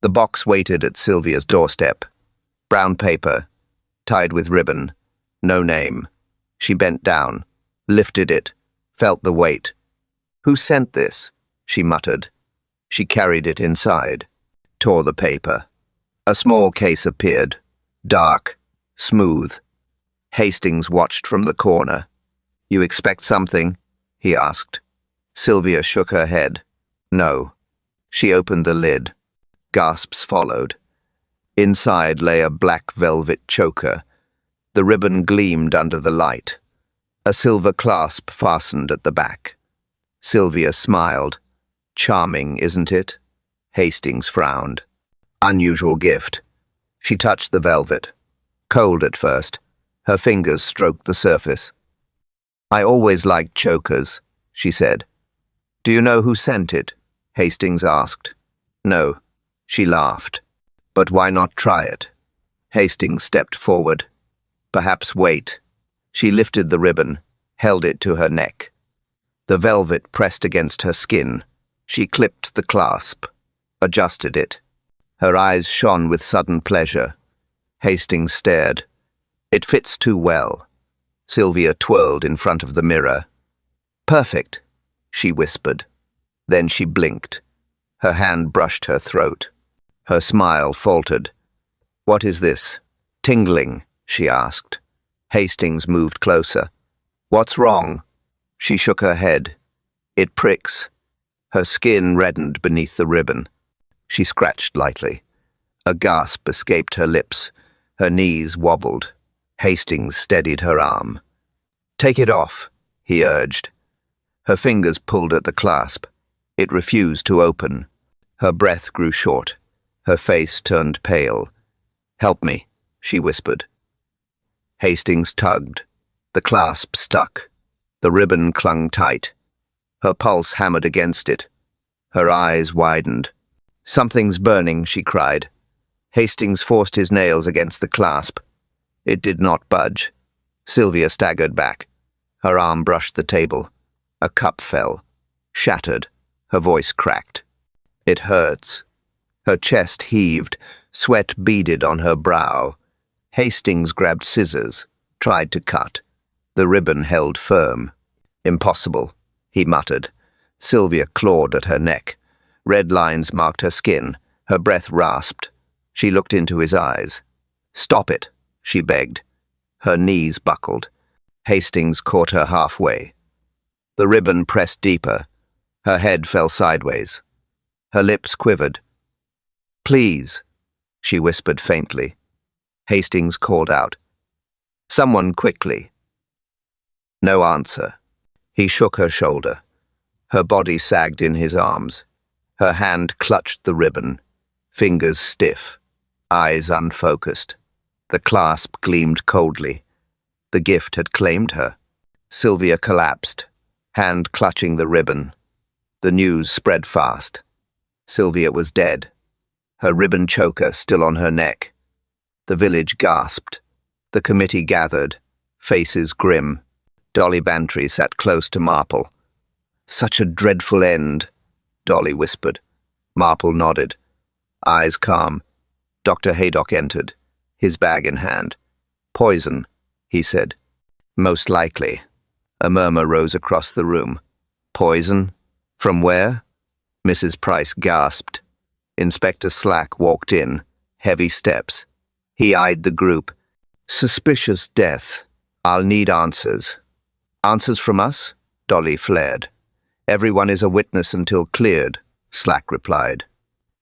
The box waited at Sylvia's doorstep. Brown paper, tied with ribbon, no name. She bent down, lifted it, felt the weight. "Who sent this?" she muttered. She carried it inside, tore the paper. A small case appeared, dark, smooth. Hastings watched from the corner. "You expect something?" he asked. Sylvia shook her head. "No." She opened the lid. Gasps followed. Inside lay a black velvet choker. The ribbon gleamed under the light. A silver clasp fastened at the back. Sylvia smiled. "Charming, isn't it?" Hastings frowned. "Unusual gift." She touched the velvet. Cold at first. Her fingers stroked the surface. "I always liked chokers," she said. "Do you know who sent it?" Hastings asked. "No." She laughed. "But why not try it?" Hastings stepped forward. "Perhaps wait." She lifted the ribbon, held it to her neck. The velvet pressed against her skin. She clipped the clasp, adjusted it. Her eyes shone with sudden pleasure. Hastings stared. "It fits too well." Sylvia twirled in front of the mirror. "Perfect," she whispered. Then she blinked. Her hand brushed her throat. Her smile faltered. "What is this? Tingling?" she asked. Hastings moved closer. "What's wrong?" She shook her head. "It pricks." Her skin reddened beneath the ribbon. She scratched lightly. A gasp escaped her lips. Her knees wobbled. Hastings steadied her arm. "Take it off," he urged. Her fingers pulled at the clasp. It refused to open. Her breath grew short. Her face turned pale. "Help me," she whispered. Hastings tugged. The clasp stuck. The ribbon clung tight. Her pulse hammered against it. Her eyes widened. "Something's burning," she cried. Hastings forced his nails against the clasp. It did not budge. Sylvia staggered back. Her arm brushed the table. A cup fell. Shattered. Her voice cracked. "It hurts." Her chest heaved. Sweat beaded on her brow. Hastings grabbed scissors, tried to cut. The ribbon held firm. "Impossible," he muttered. Sylvia clawed at her neck. Red lines marked her skin. Her breath rasped. She looked into his eyes. "Stop it," she begged. Her knees buckled. Hastings caught her halfway. The ribbon pressed deeper. Her head fell sideways. Her lips quivered. "Please," she whispered faintly. Hastings called out, "Someone quickly." No answer. He shook her shoulder. Her body sagged in his arms. Her hand clutched the ribbon, fingers stiff, eyes unfocused. The clasp gleamed coldly. The gift had claimed her. Sylvia collapsed, hand clutching the ribbon. The news spread fast. Sylvia was dead, her ribbon choker still on her neck. The village gasped. The committee gathered, faces grim. Dolly Bantry sat close to Marple. "Such a dreadful end," Dolly whispered. Marple nodded, eyes calm. Dr. Haydock entered, his bag in hand. "Poison," he said. "Most likely." A murmur rose across the room. "Poison? From where?" Mrs. Price gasped. Inspector Slack walked in, heavy steps. He eyed the group. "Suspicious death. I'll need answers." "Answers from us?" Dolly flared. "Everyone is a witness until cleared," Slack replied.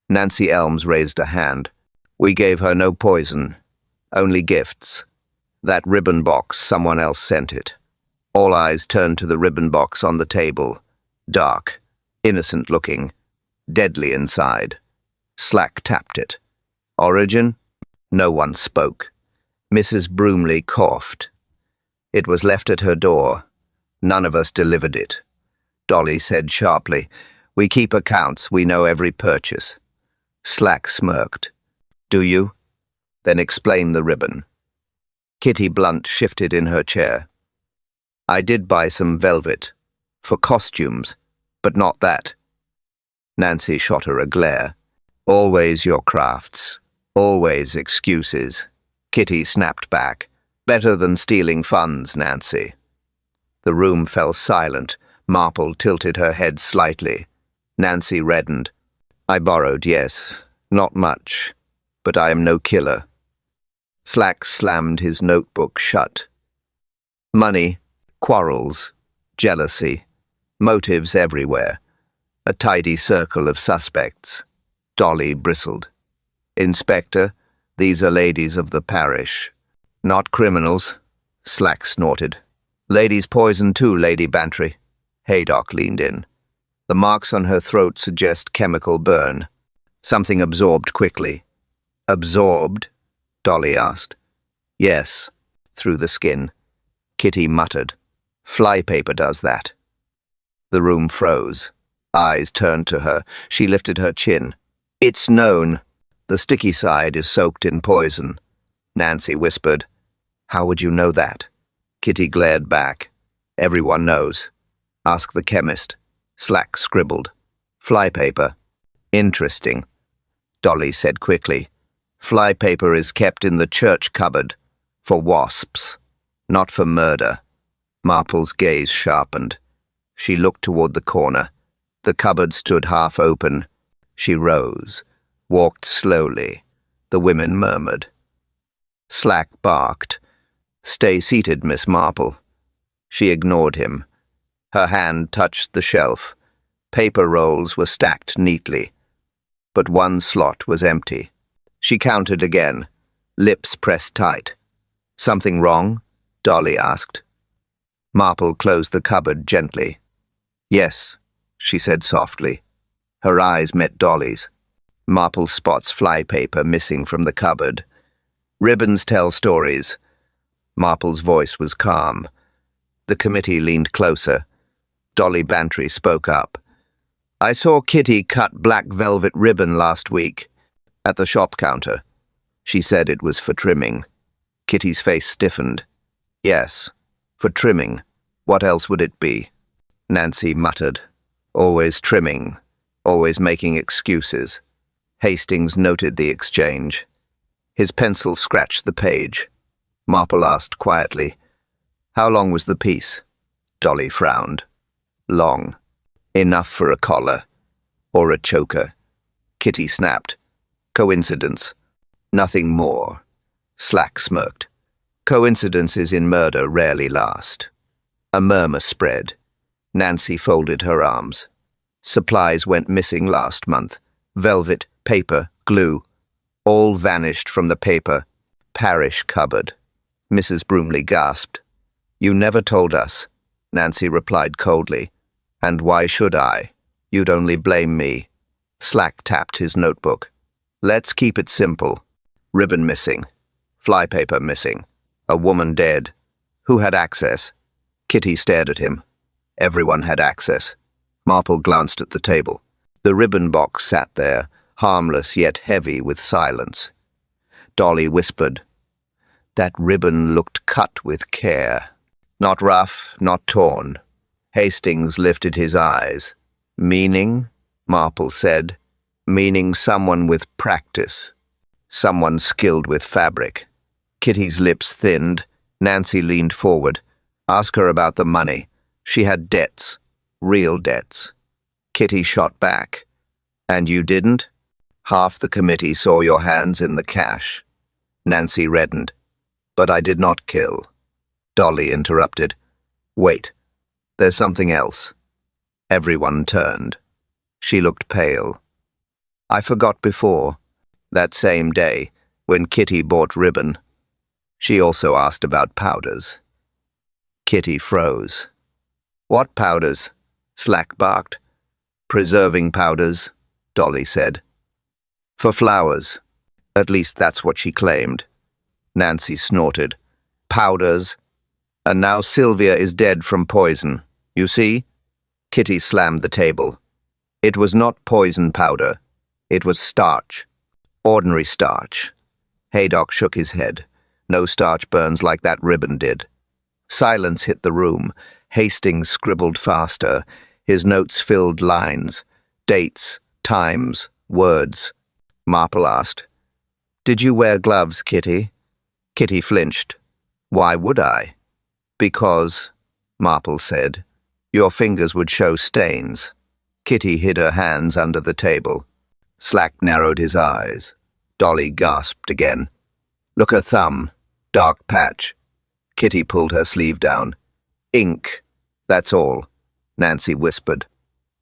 Nancy Elms raised a hand. "We gave her no poison, only gifts. That ribbon box, someone else sent it." All eyes turned to the ribbon box on the table. Dark, innocent-looking, deadly inside. Slack tapped it. "Origin?" No one spoke. Mrs. Broomley coughed. "It was left at her door. None of us delivered it." Dolly said sharply, "We keep accounts, we know every purchase." Slack smirked. "Do you? Then explain the ribbon." Kitty Blunt shifted in her chair. "I did buy some velvet. For costumes, but not that." Nancy shot her a glare. Always your crafts. Always excuses. Kitty snapped back. Better than stealing funds, Nancy. The room fell silent. Marple tilted her head slightly. Nancy reddened. I borrowed, yes. Not much. But I am no killer. Slack slammed his notebook shut. Money, quarrels, jealousy, motives everywhere. A tidy circle of suspects. Dolly bristled. Inspector, these are ladies of the parish. Not criminals, Slack snorted. Ladies poison too, Lady Bantry. Haydock leaned in. The marks on her throat suggest chemical burn. Something absorbed quickly. Absorbed? Dolly asked. Yes, through the skin. Kitty muttered. Flypaper does that. The room froze. Eyes turned to her. She lifted her chin. It's known. The sticky side is soaked in poison. Nancy whispered. How would you know that? Kitty glared back. Everyone knows. Ask the chemist. Slack scribbled. Flypaper. Interesting. Dolly said quickly. Flypaper is kept in the church cupboard. For wasps. Not for murder. Marple's gaze sharpened. She looked toward the corner. The cupboard stood half open. She rose, walked slowly. The women murmured. Slack barked. Stay seated, Miss Marple. She ignored him. Her hand touched the shelf. Paper rolls were stacked neatly. But one slot was empty. She counted again, lips pressed tight. Something wrong? Dolly asked. Marple closed the cupboard gently. Yes, she said softly. Her eyes met Dolly's. Marple spots flypaper missing from the cupboard. Ribbons tell stories. Marple's voice was calm. The committee leaned closer. Dolly Bantry spoke up. I saw Kitty cut black velvet ribbon last week. At the shop counter. She said it was for trimming. Kitty's face stiffened. Yes, for trimming. What else would it be? Nancy muttered. Always trimming. Always making excuses. Hastings noted the exchange. His pencil scratched the page. Marple asked quietly, How long was the piece? Dolly frowned. Long. Enough for a collar. Or a choker. Kitty snapped. Coincidence. Nothing more. Slack smirked. Coincidences in murder rarely last. A murmur spread. Nancy folded her arms. Supplies went missing last month. Velvet, paper, glue. All vanished from the paper. Parish cupboard. Mrs. Broomley gasped. You never told us, Nancy replied coldly. And why should I? You'd only blame me. Slack tapped his notebook. Let's keep it simple. Ribbon missing. Flypaper missing. A woman dead. Who had access? Kitty stared at him. Everyone had access. Marple glanced at the table. The ribbon box sat there, harmless yet heavy with silence. Dolly whispered. That ribbon looked cut with care. Not rough, not torn. Hastings lifted his eyes. Meaning? Marple said. Meaning someone with practice. Someone skilled with fabric. Kitty's lips thinned. Nancy leaned forward. Ask her about the money. She had debts. Real debts. Kitty shot back. And you didn't? Half the committee saw your hands in the cash. Nancy reddened. But I did not kill. Dolly interrupted. Wait. There's something else. Everyone turned. She looked pale. I forgot before. That same day, when Kitty bought ribbon. She also asked about powders. Kitty froze. What powders? Slack barked. Preserving powders, Dolly said. For flowers. At least that's what she claimed. Nancy snorted. Powders. And now Sylvia is dead from poison. You see? Kitty slammed the table. It was not poison powder. It was starch. Ordinary starch. Haydock shook his head. No starch burns like that ribbon did. Silence hit the room. Hastings scribbled faster. His notes filled lines. Dates, times, words. Marple asked. Did you wear gloves, Kitty? Kitty flinched. Why would I? Because, Marple said, your fingers would show stains. Kitty hid her hands under the table. Slack narrowed his eyes. Dolly gasped again. Look, her thumb. Dark patch. Kitty pulled her sleeve down. Ink. That's all, Nancy whispered.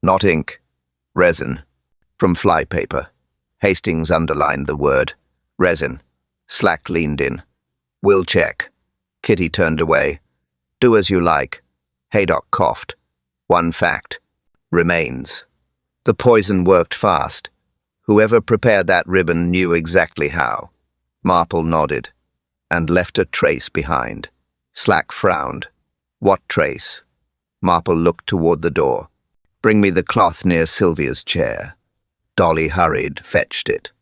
Not ink. Resin. From flypaper. Hastings underlined the word. Resin. Slack leaned in. We'll check. Kitty turned away. Do as you like. Haydock coughed. One fact. Remains. The poison worked fast. Whoever prepared that ribbon knew exactly how. Marple nodded, and left a trace behind. Slack frowned. What trace? Marple looked toward the door. Bring me the cloth near Sylvia's chair. Dolly hurried, fetched it.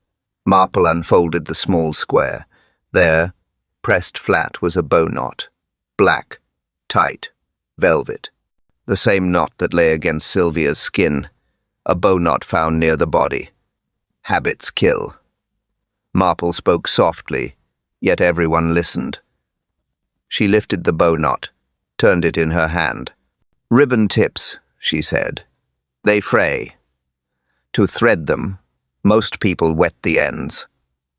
Marple unfolded the small square. There, pressed flat, was a bow knot. Black, tight, velvet. The same knot that lay against Sylvia's skin. A bow knot found near the body. Habits kill. Marple spoke softly, yet everyone listened. She lifted the bow knot, turned it in her hand. Ribbon tips, she said. They fray. To thread them, most people wet the ends.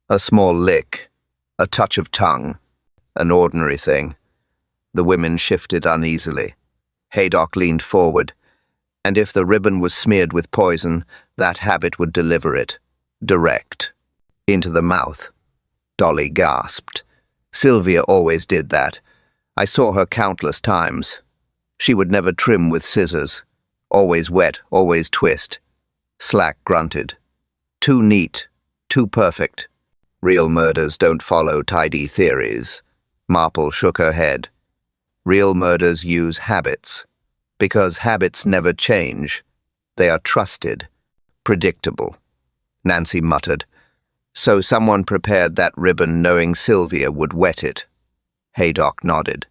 A small lick, a touch of tongue, an ordinary thing. The women shifted uneasily. Haydock leaned forward, and if the ribbon was smeared with poison, that habit would deliver it, direct, into the mouth. Dolly gasped. Sylvia always did that. I saw her countless times. She would never trim with scissors. Always wet, always twist. Slack grunted. Too neat, too perfect. Real murders don't follow tidy theories. Marple shook her head. Real murders use habits, because habits never change. They are trusted, predictable. Nancy muttered. So someone prepared that ribbon knowing Sylvia would wet it. Haydock nodded.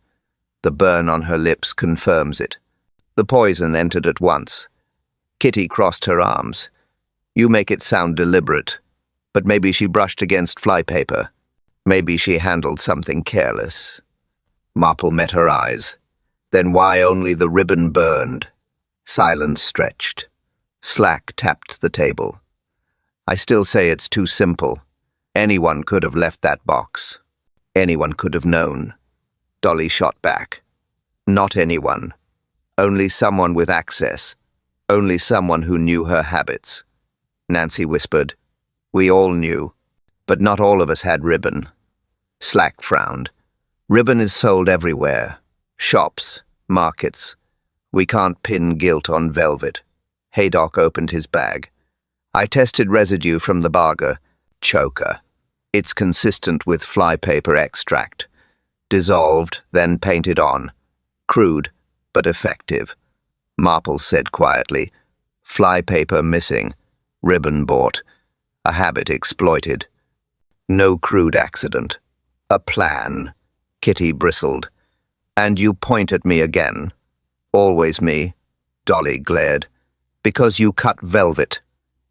The burn on her lips confirms it. The poison entered at once. Kitty crossed her arms. You make it sound deliberate, but maybe she brushed against flypaper. Maybe she handled something careless. Marple met her eyes. Then why only the ribbon burned? Silence stretched. Slack tapped the table. I still say it's too simple. Anyone could have left that box. Anyone could have known. Dolly shot back. Not anyone. Only someone with access. Only someone who knew her habits. Nancy whispered. We all knew, but not all of us had ribbon. Slack frowned. Ribbon is sold everywhere. Shops, markets. We can't pin guilt on velvet. Haydock opened his bag. I tested residue from the barger. Choker. It's consistent with flypaper extract. Dissolved, then painted on. Crude, but effective. Marple said quietly. Flypaper missing. Ribbon bought. A habit exploited. No crude accident. A plan. Kitty bristled. And you point at me again. Always me. Dolly glared. Because you cut velvet.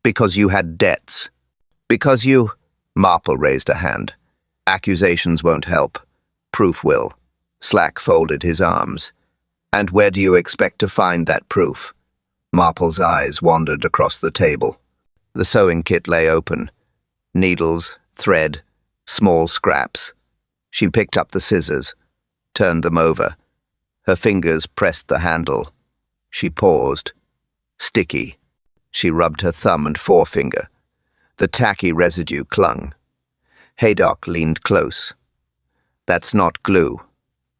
Because you had debts. Because you... Marple raised a hand. Accusations won't help. Proof will. Slack folded his arms. And where do you expect to find that proof? Marple's eyes wandered across the table. The sewing kit lay open. Needles, thread, small scraps. She picked up the scissors, turned them over. Her fingers pressed the handle. She paused. Sticky. She rubbed her thumb and forefinger. The tacky residue clung. Haydock leaned close. That's not glue.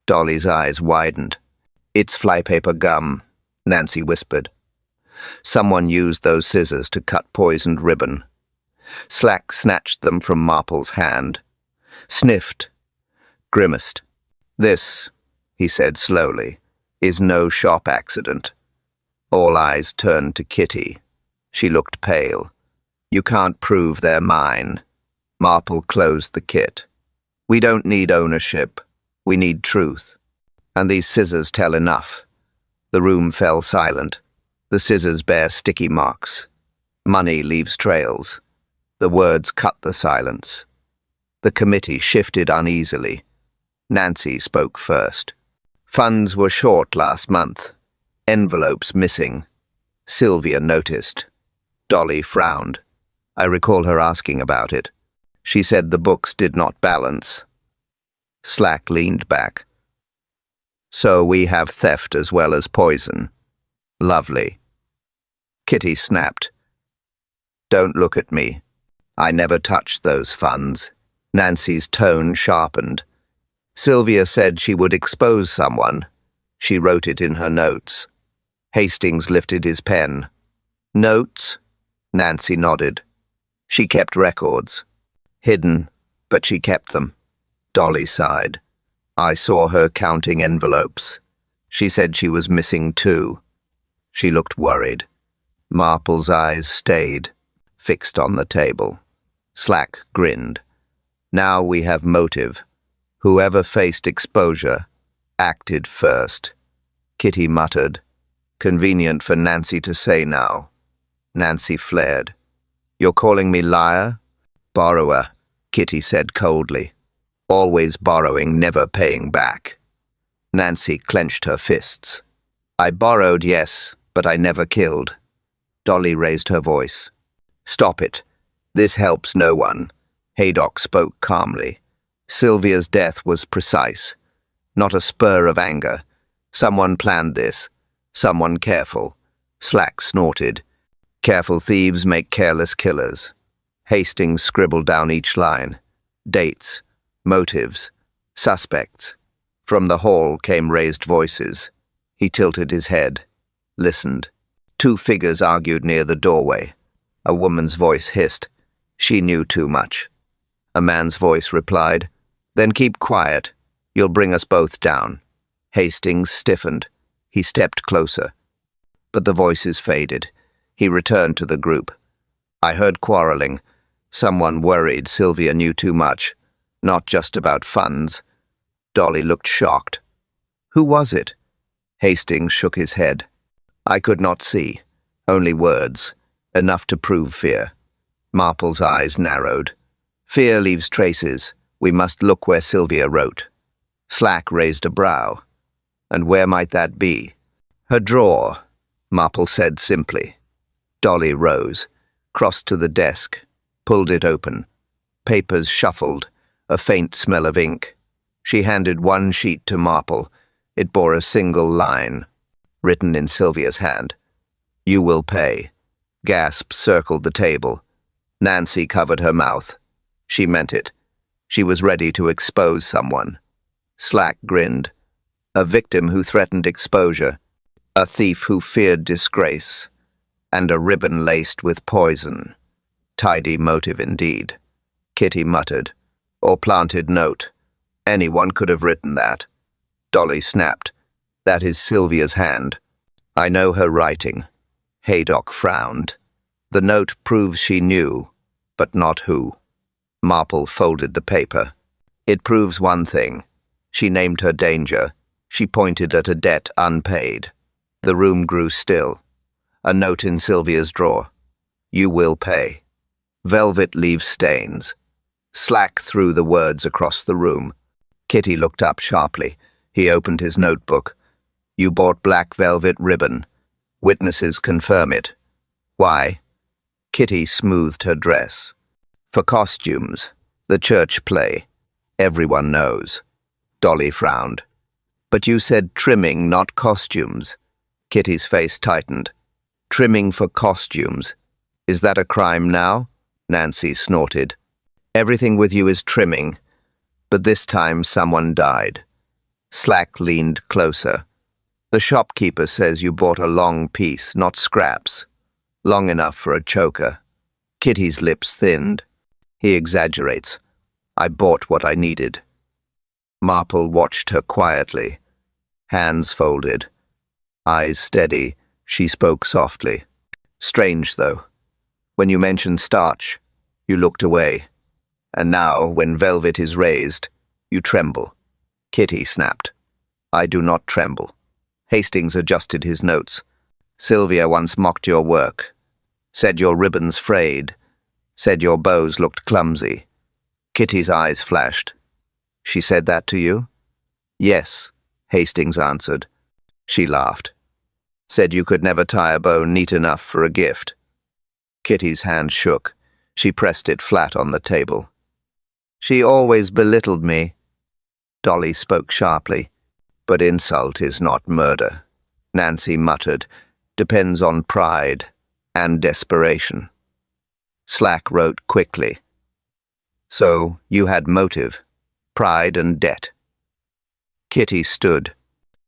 Dolly's eyes widened. It's flypaper gum, Nancy whispered. Someone used those scissors to cut poisoned ribbon. Slack snatched them from Marple's hand. Sniffed. Grimaced. This, he said slowly, is no shop accident. All eyes turned to Kitty. She looked pale. You can't prove they're mine. Marple closed the kit. We don't need ownership. We need truth. And these scissors tell enough. The room fell silent. The scissors bear sticky marks. Money leaves trails. The words cut the silence. The committee shifted uneasily. Nancy spoke first. Funds were short last month. Envelopes missing. Sylvia noticed. Dolly frowned. I recall her asking about it. She said the books did not balance. Slack leaned back. So we have theft as well as poison. Lovely. Kitty snapped. Don't look at me. I never touched those funds. Nancy's tone sharpened. Sylvia said she would expose someone. She wrote it in her notes. Hastings lifted his pen. Notes? Nancy nodded. She kept records. Hidden, but she kept them. Dolly sighed. I saw her counting envelopes. She said she was missing 2. She looked worried. Marple's eyes stayed, fixed on the table. Slack grinned. Now we have motive. Whoever faced exposure acted first. Kitty muttered. Convenient for Nancy to say now. Nancy flared. You're calling me liar? Borrower, Kitty said coldly. Always borrowing, never paying back. Nancy clenched her fists. I borrowed, yes, but I never killed. Dolly raised her voice. Stop it. This helps no one. Haydock spoke calmly. Sylvia's death was precise. Not a spur of anger. Someone planned this. Someone careful. Slack snorted. Careful thieves make careless killers. Hastings scribbled down each line. Dates. Motives. Suspects. From the hall came raised voices. He tilted his head. Listened. 2 figures argued near the doorway. A woman's voice hissed. She knew too much. A man's voice replied. Then keep quiet. You'll bring us both down. Hastings stiffened. He stepped closer. But the voices faded. He returned to the group. I heard quarreling. Someone worried Sylvia knew too much. Not just about funds. Dolly looked shocked. Who was it? Hastings shook his head. I could not see. Only words. Enough to prove fear. Marple's eyes narrowed. Fear leaves traces. We must look where Sylvia wrote. Slack raised a brow. And where might that be? Her drawer, Marple said simply. Dolly rose, crossed to the desk, pulled it open. Papers shuffled, a faint smell of ink. She handed one sheet to Marple. It bore a single line, written in Sylvia's hand. You will pay. Gasps circled the table. Nancy covered her mouth. She meant it. She was ready to expose someone. Slack grinned. A victim who threatened exposure. A thief who feared disgrace. And a ribbon laced with poison. Tidy motive indeed. Kitty muttered. Or planted note. Anyone could have written that. Dolly snapped. That is Sylvia's hand. I know her writing. Haydock frowned. The note proves she knew, but not who. Marple folded the paper. It proves one thing. She named her danger. She pointed at a debt unpaid. The room grew still. A note in Sylvia's drawer. You will pay. Velvet leaves stains. Slack threw the words across the room. Kitty looked up sharply. He opened his notebook. You bought black velvet ribbon. Witnesses confirm it. Why? Kitty smoothed her dress. For costumes. The church play. Everyone knows. Dolly frowned. But you said trimming, not costumes. Kitty's face tightened. Trimming for costumes. Is that a crime now? Nancy snorted. Everything with you is trimming. But this time someone died. Slack leaned closer. The shopkeeper says you bought a long piece, not scraps. Long enough for a choker. Kitty's lips thinned. He exaggerates. I bought what I needed. Marple watched her quietly. Hands folded. Eyes steady, she spoke softly. Strange, though. When you mentioned starch, you looked away. And now, when velvet is raised, you tremble. Kitty snapped. I do not tremble. Hastings adjusted his notes. Sylvia once mocked your work. Said your ribbons frayed. Said your bows looked clumsy. Kitty's eyes flashed. She said that to you? Yes, Hastings answered. She laughed. Said you could never tie a bow neat enough for a gift. Kitty's hand shook. She pressed it flat on the table. She always belittled me. Dolly spoke sharply. But insult is not murder. Nancy muttered. Depends on pride and desperation. Slack wrote quickly. So you had motive, pride and debt. Kitty stood.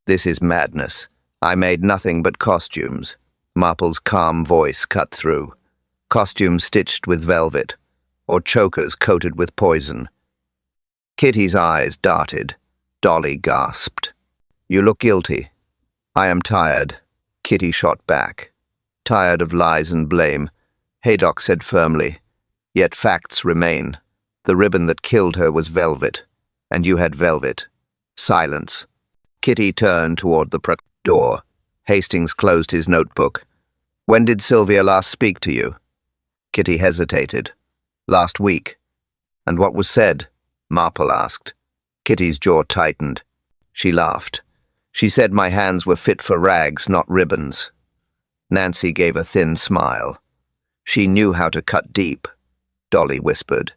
This is madness. I made nothing but costumes. Marple's calm voice cut through. Costumes stitched with velvet, or chokers coated with poison. Kitty's eyes darted. Dolly gasped. You look guilty. I am tired. Kitty shot back. Tired of lies and blame. Haydock said firmly. Yet facts remain. The ribbon that killed her was velvet, and you had velvet. Silence. Kitty turned toward the door. Hastings closed his notebook. When did Sylvia last speak to you? Kitty hesitated. Last week. And what was said? Marple asked. Kitty's jaw tightened. She laughed. She said my hands were fit for rags, not ribbons. Nancy gave a thin smile. She knew how to cut deep. Dolly whispered.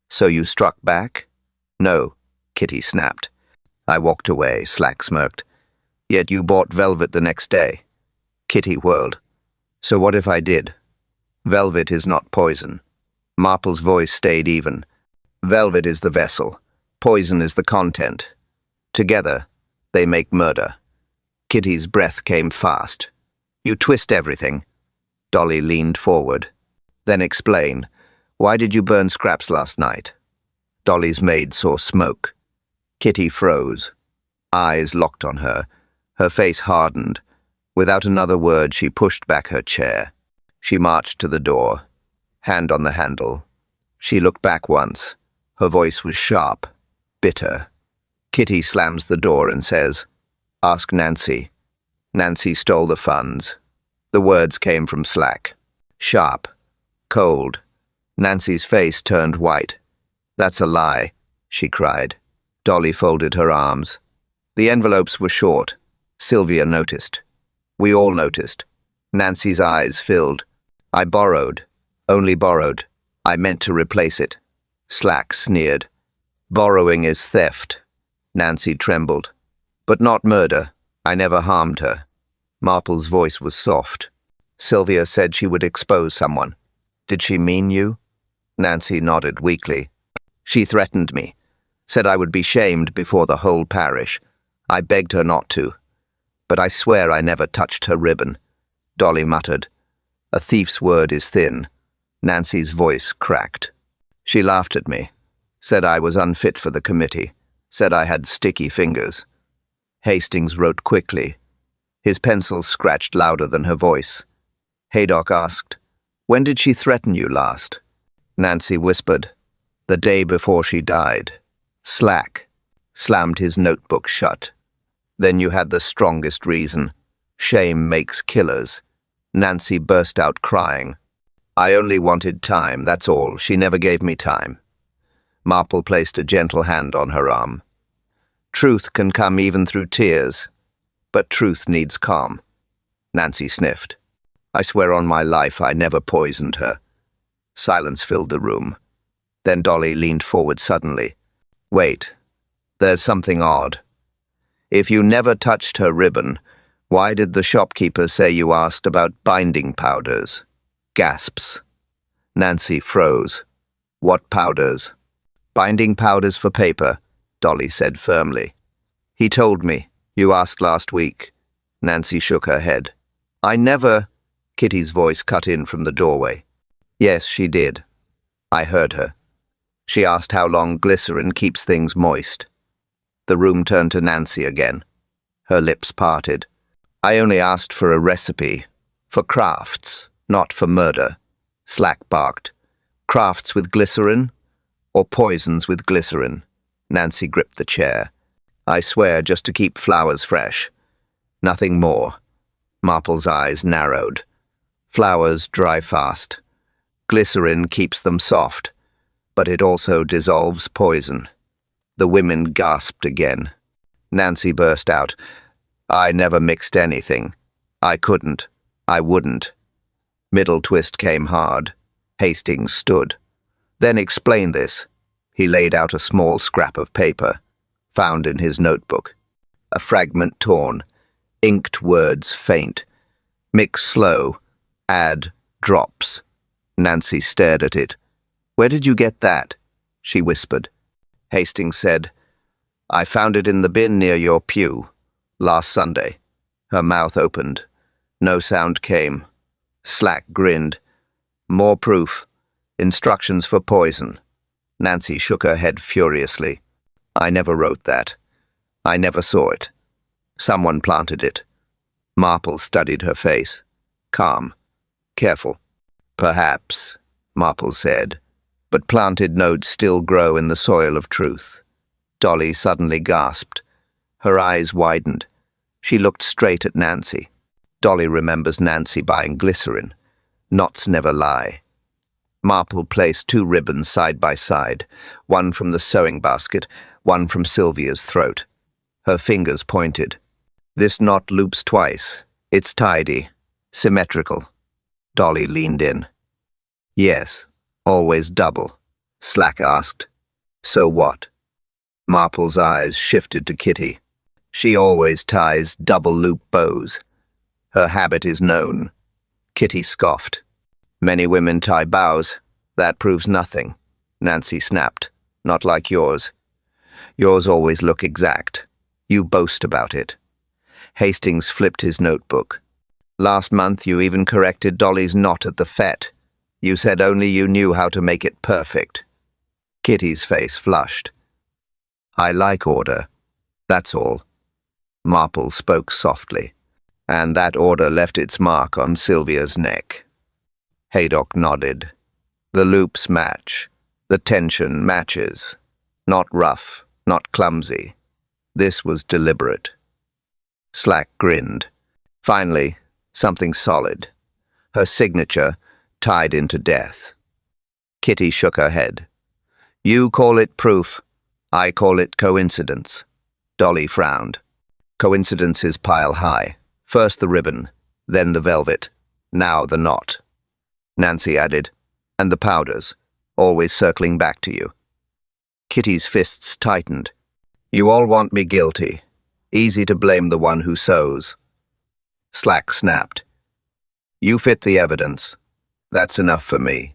So you struck back? No, Kitty snapped. I walked away, Slack smirked. Yet you bought velvet the next day. Kitty whirled. So what if I did? Velvet is not poison. Marple's voice stayed even. Velvet is the vessel. Poison is the content. Together, they make murder. Kitty's breath came fast. You twist everything. Dolly leaned forward. Then explain. Why did you burn scraps last night? Dolly's maid saw smoke. Kitty froze. Eyes locked on her. Her face hardened. Without another word, she pushed back her chair. She marched to the door, hand on the handle. She looked back once. Her voice was sharp, bitter. Kitty slams the door and says, Ask Nancy. Nancy stole the funds. The words came from Slack. Sharp. Cold. Nancy's face turned white. That's a lie, she cried. Dolly folded her arms. The envelopes were short. Sylvia noticed. We all noticed. Nancy's eyes filled. I borrowed. Only borrowed. I meant to replace it. Slack sneered. Borrowing is theft. Nancy trembled. But not murder. I never harmed her. Marple's voice was soft. Sylvia said she would expose someone. Did she mean you? Nancy nodded weakly. She threatened me. Said I would be shamed before the whole parish. I begged her not to. But I swear I never touched her ribbon. Dolly muttered. A thief's word is thin. Nancy's voice cracked. She laughed at me. Said I was unfit for the committee. Said I had sticky fingers. Hastings wrote quickly. His pencil scratched louder than her voice. Haydock asked, When did she threaten you last? Nancy whispered, The day before she died. Slack slammed his notebook shut. Then you had the strongest reason. Shame makes killers. Nancy burst out crying. I only wanted time, that's all. She never gave me time. Marple placed a gentle hand on her arm. Truth can come even through tears, but truth needs calm. Nancy sniffed. I swear on my life I never poisoned her. Silence filled the room. Then Dolly leaned forward suddenly. Wait, there's something odd. If you never touched her ribbon, why did the shopkeeper say you asked about binding powders? Gasps. Nancy froze. What powders? Binding powders for paper, Dolly said firmly. He told me. You asked last week. Nancy shook her head. I never... Kitty's voice cut in from the doorway. Yes, she did. I heard her. She asked how long glycerin keeps things moist. The room turned to Nancy again. Her lips parted. I only asked for a recipe. For crafts, not for murder. Slack barked. Crafts with glycerin? Or poisons with glycerin? Nancy gripped the chair. I swear just to keep flowers fresh. Nothing more. Marple's eyes narrowed. Flowers dry fast. Glycerin keeps them soft, but it also dissolves poison. The women gasped again. Nancy burst out. I never mixed anything. I couldn't. I wouldn't. Middle twist came hard. Hastings stood. Then explain this. He laid out a small scrap of paper, found in his notebook. A fragment torn. Inked words faint. Mix slow. Add drops. Nancy stared at it. Where did you get that? She whispered. Hastings said, I found it in the bin near your pew, last Sunday. Her mouth opened. No sound came. Slack grinned. More proof. Instructions for poison. Nancy shook her head furiously. I never wrote that. I never saw it. Someone planted it. Marple studied her face. Calm. Careful. Perhaps, Marple said, but planted notes still grow in the soil of truth. Dolly suddenly gasped. Her eyes widened. She looked straight at Nancy. Dolly remembers Nancy buying glycerin. Knots never lie. Marple placed 2 ribbons side by side, one from the sewing basket, one from Sylvia's throat. Her fingers pointed. This knot loops twice. It's tidy. Symmetrical. Dolly leaned in. Yes, always double. Slack asked. So what? Marple's eyes shifted to Kitty. She always ties double-loop bows. Her habit is known. Kitty scoffed. Many women tie bows. That proves nothing. Nancy snapped. Not like yours. Yours always look exact. You boast about it. Hastings flipped his notebook. Last month you even corrected Dolly's knot at the fete. You said only you knew how to make it perfect. Kitty's face flushed. I like order. That's all. Marple spoke softly, and that order left its mark on Sylvia's neck. Haydock nodded. The loops match. The tension matches. Not rough, not clumsy. This was deliberate. Slack grinned. Finally, something solid. Her signature tied into death. Kitty shook her head. You call it proof. I call it coincidence. Dolly frowned. Coincidences pile high. First the ribbon, then the velvet, now the knot. Nancy added, and the powders, always circling back to you. Kitty's fists tightened. You all want me guilty. Easy to blame the one who sews. Slack snapped. You fit the evidence. That's enough for me.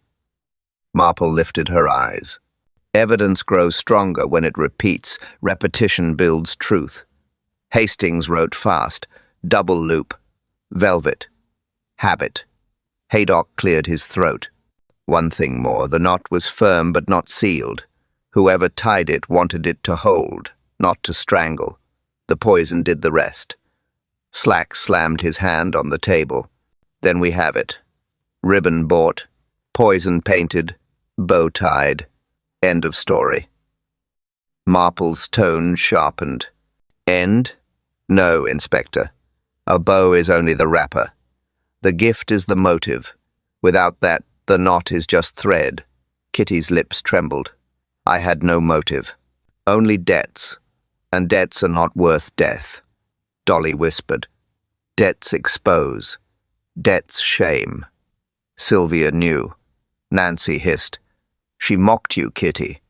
Marple lifted her eyes. Evidence grows stronger when it repeats. Repetition builds truth. Hastings wrote fast. Double loop. Velvet. Habit. Haydock cleared his throat. One thing more, the knot was firm but not sealed. Whoever tied it wanted it to hold, not to strangle. The poison did the rest. Slack slammed his hand on the table. Then we have it. Ribbon bought. Poison painted. Bow tied. End of story. Marple's tone sharpened. End? No, Inspector. A bow is only the wrapper. The gift is the motive. Without that, the knot is just thread. Kitty's lips trembled. I had no motive. Only debts. And debts are not worth death. Dolly whispered. Debts expose. Debts shame. Sylvia knew. Nancy hissed. She mocked you, Kitty.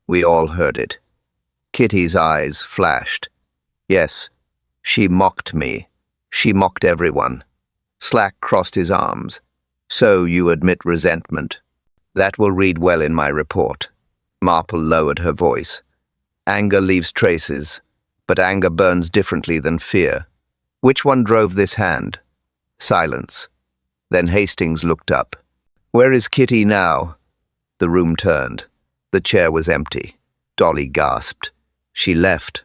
We all heard it. Kitty's eyes flashed. Yes, she mocked me. She mocked everyone. Slack crossed his arms. So you admit resentment. That will read well in my report. Marple lowered her voice. Anger leaves traces, but anger burns differently than fear. Which one drove this hand? Silence. Then Hastings looked up. Where is Kitty now? The room turned. The chair was empty. Dolly gasped. She left.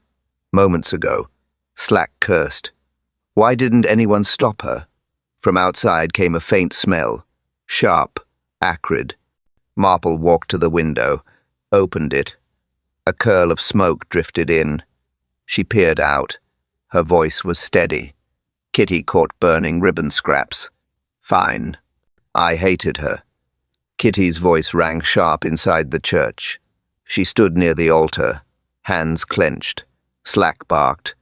Moments ago. Slack cursed. Why didn't anyone stop her? From outside came a faint smell. Sharp, acrid. Marple walked to the window, opened it. A curl of smoke drifted in. She peered out. Her voice was steady. Kitty caught burning ribbon scraps. Fine. I hated her. Kitty's voice rang sharp inside the church. She stood near the altar, hands clenched. Slack barked.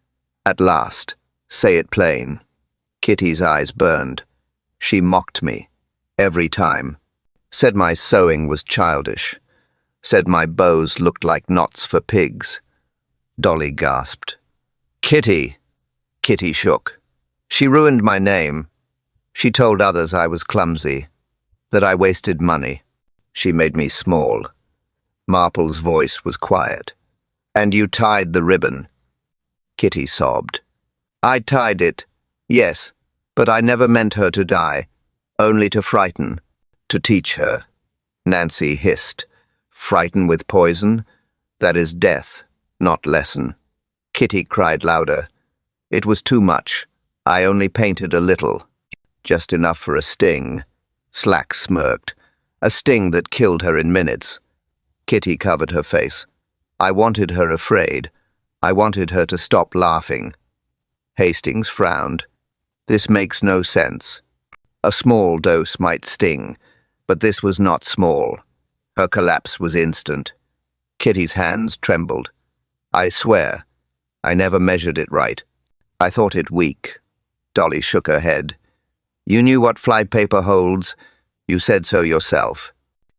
At last, say it plain. Kitty's eyes burned. She mocked me. Every time. Said my sewing was childish. Said my bows looked like knots for pigs. Dolly gasped. Kitty! Kitty shook. She ruined my name. She told others I was clumsy, that I wasted money. She made me small. Marple's voice was quiet. And you tied the ribbon. Kitty sobbed. I tied it, yes, but I never meant her to die, only to frighten, to teach her. Nancy hissed. Frighten with poison? That is death, not lesson. Kitty cried louder. It was too much. I only painted a little. Just enough for a sting. Slack smirked. A sting that killed her in minutes. Kitty covered her face. I wanted her afraid. I wanted her to stop laughing. Hastings frowned. This makes no sense. A small dose might sting, but this was not small. Her collapse was instant. Kitty's hands trembled. I swear, I never measured it right. I thought it weak. Dolly shook her head. You knew what flypaper holds. You said so yourself.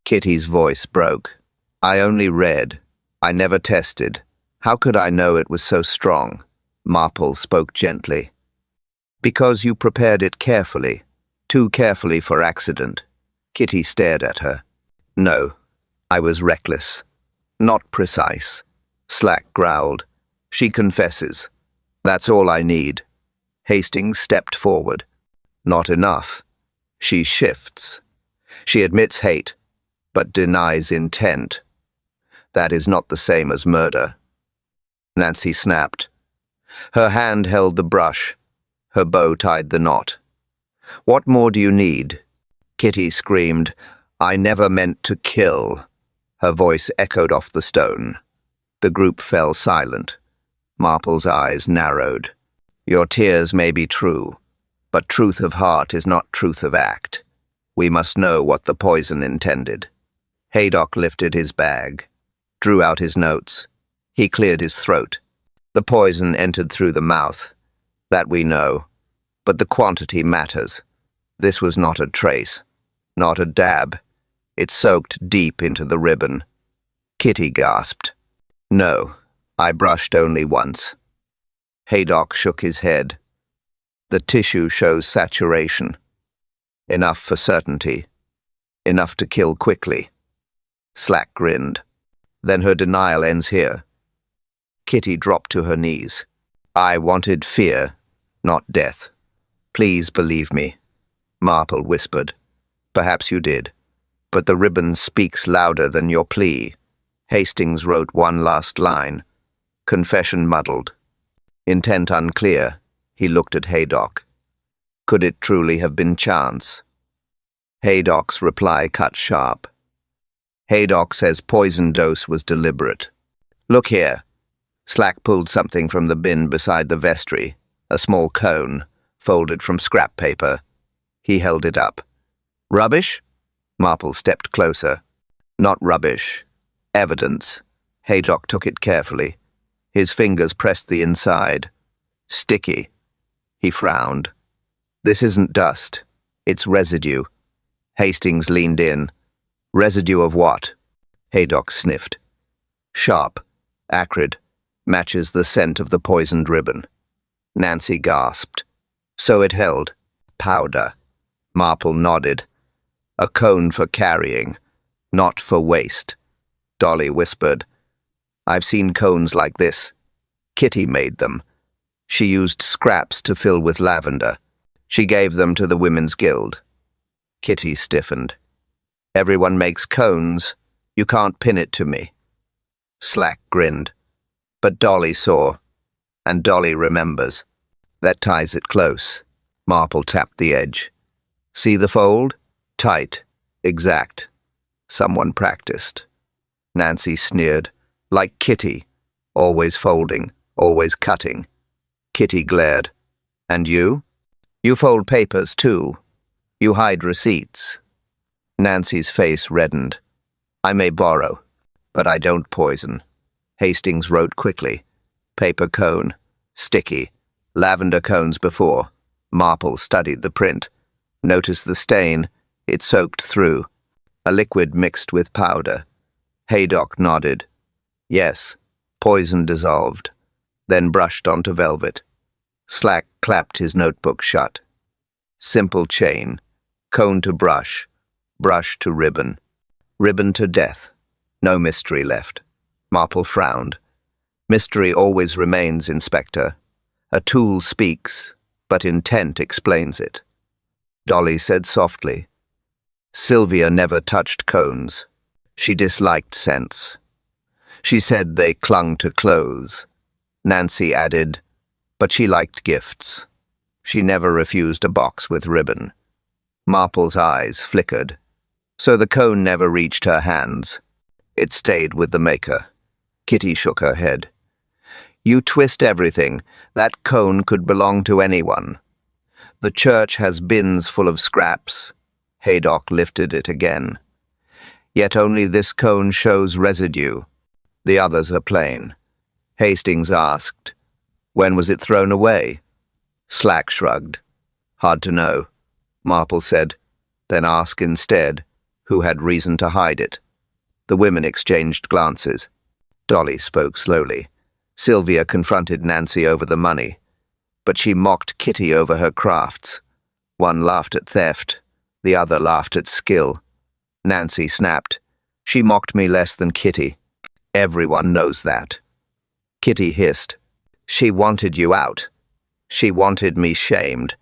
Kitty's voice broke. I only read. I never tested. How could I know it was so strong? Marple spoke gently. Because you prepared it carefully. Too carefully for accident. Kitty stared at her. No, I was reckless. Not precise. Slack growled. She confesses. That's all I need. Hastings stepped forward. Not enough. She shifts. She admits hate, but denies intent. That is not the same as murder. Nancy snapped. Her hand held the brush. Her bow tied the knot. What more do you need? Kitty screamed. I never meant to kill. Her voice echoed off the stone. The group fell silent. Marple's eyes narrowed. Your tears may be true, but truth of heart is not truth of act. We must know what the poison intended. Haydock lifted his bag, drew out his notes. He cleared his throat. The poison entered through the mouth. That we know. But the quantity matters. This was not a trace, not a dab. It soaked deep into the ribbon. Kitty gasped. No, I brushed only once. Haydock shook his head. The tissue shows saturation. Enough for certainty. Enough to kill quickly. Slack grinned. Then her denial ends here. Kitty dropped to her knees. I wanted fear, not death. Please believe me. Marple whispered. Perhaps you did. But the ribbon speaks louder than your plea. Hastings wrote one last line. Confession muddled. Intent unclear. He looked at Haydock. Could it truly have been chance? Haydock's reply cut sharp. Haydock says poison dose was deliberate. Look here. Slack pulled something from the bin beside the vestry, a small cone, folded from scrap paper. He held it up. Rubbish? Marple stepped closer. Not rubbish. Evidence. Haydock took it carefully. His fingers pressed the inside. Sticky. He frowned. This isn't dust. It's residue. Hastings leaned in. Residue of what? Haydock sniffed. Sharp. Acrid. Matches the scent of the poisoned ribbon. Nancy gasped. So it held. Powder. Marple nodded. A cone for carrying, not for waste. Dolly whispered. I've seen cones like this. Kitty made them. She used scraps to fill with lavender. She gave them to the Women's Guild. Kitty stiffened. Everyone makes cones. You can't pin it to me. Slack grinned. But Dolly saw, and Dolly remembers. That ties it close. Marple tapped the edge. See the fold? Tight. Exact. Someone practiced. Nancy sneered. Like Kitty. Always folding, always cutting. Kitty glared. And you? You fold papers, too. You hide receipts. Nancy's face reddened. I may borrow, but I don't poison. Hastings wrote quickly. Paper cone. Sticky. Lavender cones before. Marple studied the print. Noticed the stain. It soaked through. A liquid mixed with powder. Haydock nodded. Yes. Poison dissolved. Then brushed onto velvet. Slack clapped his notebook shut. Simple chain. Cone to brush. Brush to ribbon. Ribbon to death. No mystery left. Marple frowned. Mystery always remains, Inspector. A tool speaks, but intent explains it. Dolly said softly. Sylvia never touched cones. She disliked scents. She said they clung to clothes. Nancy added, but she liked gifts. She never refused a box with ribbon. Marple's eyes flickered. So the cone never reached her hands. It stayed with the maker. Kitty shook her head. You twist everything. That cone could belong to anyone. The church has bins full of scraps. Haydock lifted it again. Yet only this cone shows residue. The others are plain. Hastings asked, when was it thrown away? Slack shrugged. Hard to know. Marple said, then ask instead, who had reason to hide it. The women exchanged glances. Dolly spoke slowly. Sylvia confronted Nancy over the money, but she mocked Kitty over her crafts. One laughed at theft, the other laughed at skill. Nancy snapped. She mocked me less than Kitty. Everyone knows that. Kitty hissed. She wanted you out. She wanted me shamed.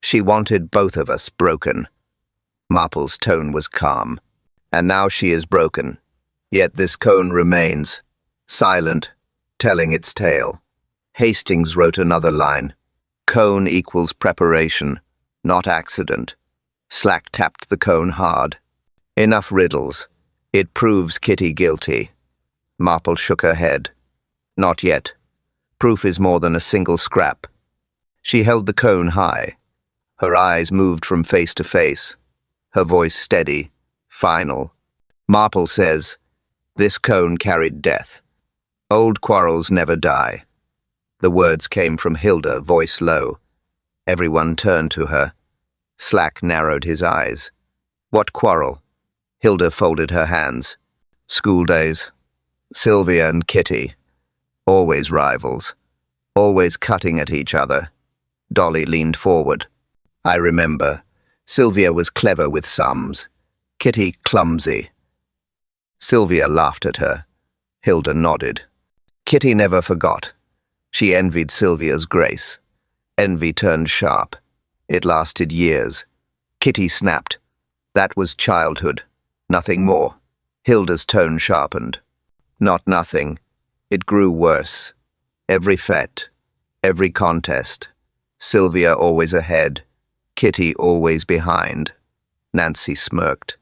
She wanted both of us broken. Marple's tone was calm. And now she is broken. Yet this cone remains, silent, telling its tale. Hastings wrote another line. Cone equals preparation, not accident. Slack tapped the cone hard. Enough riddles. It proves Kitty guilty. Marple shook her head. Not yet. Proof is more than a single scrap. She held the cone high. Her eyes moved from face to face. Her voice steady, final. Marple says, this cone carried death. Old quarrels never die. The words came from Hilda, voice low. Everyone turned to her. Slack narrowed his eyes. What quarrel? Hilda folded her hands. School days. Sylvia and Kitty. Always rivals. Always cutting at each other. Dolly leaned forward. I remember. Sylvia was clever with sums. Kitty clumsy. Sylvia laughed at her. Hilda nodded. Kitty never forgot. She envied Sylvia's grace. Envy turned sharp. It lasted years. Kitty snapped. That was childhood. Nothing more. Hilda's tone sharpened. Not nothing. It grew worse. Every fete. Every contest. Sylvia always ahead. Kitty always behind. Nancy smirked.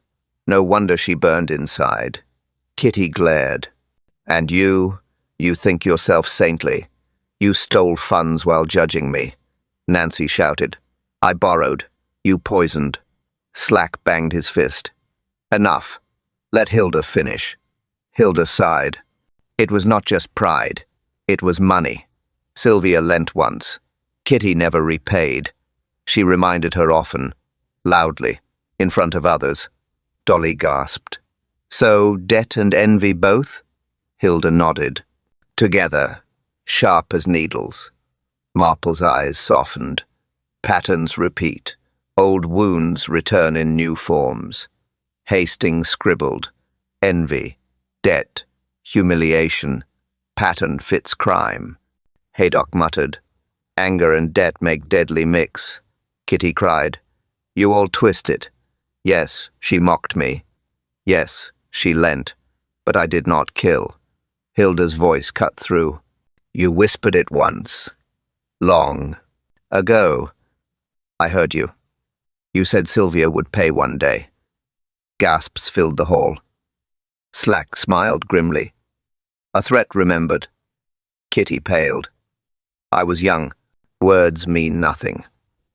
No wonder she burned inside. Kitty glared. And you think yourself saintly. You stole funds while judging me. Nancy shouted. I borrowed. You poisoned. Slack banged his fist. Enough. Let Hilda finish. Hilda sighed. It was not just pride. It was money. Sylvia lent once. Kitty never repaid. She reminded her often, loudly, in front of others. Dolly gasped. So, debt and envy both? Hilda nodded. Together, sharp as needles. Marple's eyes softened. Patterns repeat. Old wounds return in new forms. Hastings scribbled. Envy, debt, humiliation. Pattern fits crime. Haydock muttered. Anger and debt make deadly mix. Kitty cried. You all twist it. Yes, she mocked me. Yes, she lent. But I did not kill. Hilda's voice cut through. You whispered it once. Long ago. I heard you. You said Sylvia would pay one day. Gasps filled the hall. Slack smiled grimly. A threat remembered. Kitty paled. I was young. Words mean nothing.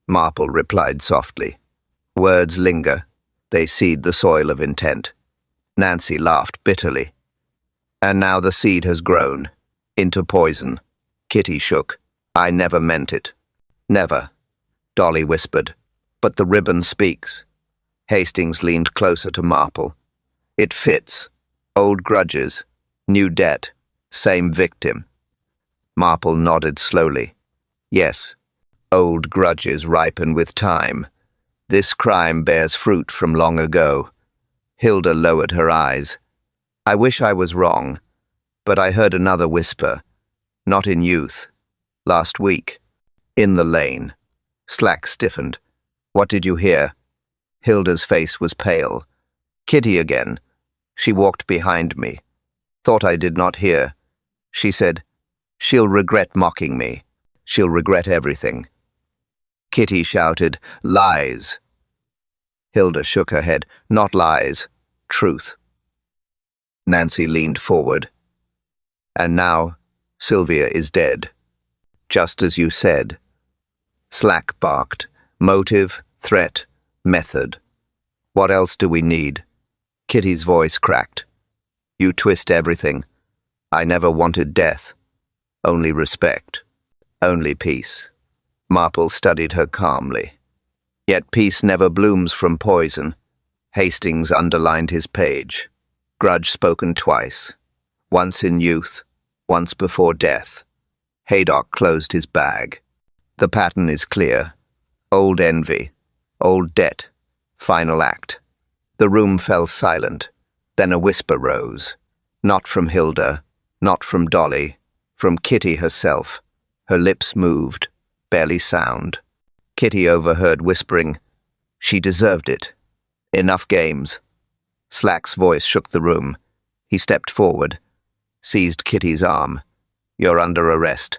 Marple replied softly. Words linger. They seed the soil of intent. Nancy laughed bitterly. And now the seed has grown into poison. Kitty shook. I never meant it. Never, Dolly whispered. But the ribbon speaks. Hastings leaned closer to Marple. It fits. Old grudges. New debt. Same victim. Marple nodded slowly. Yes, old grudges ripen with time. This crime bears fruit from long ago. Hilda lowered her eyes. I wish I was wrong, but I heard another whisper. Not in youth. Last week. In the lane. Slack stiffened. What did you hear? Hilda's face was pale. Kitty again. She walked behind me. Thought I did not hear. She said, she'll regret mocking me. She'll regret everything. Kitty shouted, lies. Hilda shook her head. Not lies. Truth. Nancy leaned forward. And now, Sylvia is dead. Just as you said. Slack barked. Motive, threat, method. What else do we need? Kitty's voice cracked. You twist everything. I never wanted death. Only respect. Only peace. Marple studied her calmly. Yet peace never blooms from poison. Hastings underlined his page. Grudge spoken twice. Once in youth, once before death. Haydock closed his bag. The pattern is clear. Old envy. Old debt. Final act. The room fell silent. Then a whisper rose. Not from Hilda, not from Dolly, from Kitty herself. Her lips moved, barely sound. Kitty overheard whispering, she deserved it. Enough games. Slack's voice shook the room. He stepped forward, seized Kitty's arm. You're under arrest.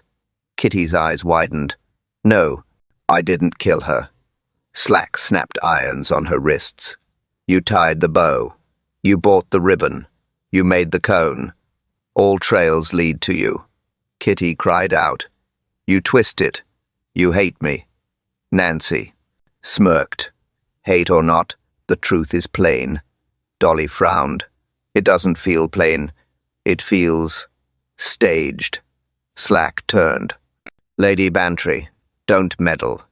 Kitty's eyes widened. No, I didn't kill her. Slack snapped irons on her wrists. You tied the bow. You bought the ribbon. You made the cone. All trails lead to you. Kitty cried out. You twist it. You hate me. Nancy smirked. Hate or not, the truth is plain. Dolly frowned. It doesn't feel plain. It feels staged. Slack turned. Lady Bantry, don't meddle.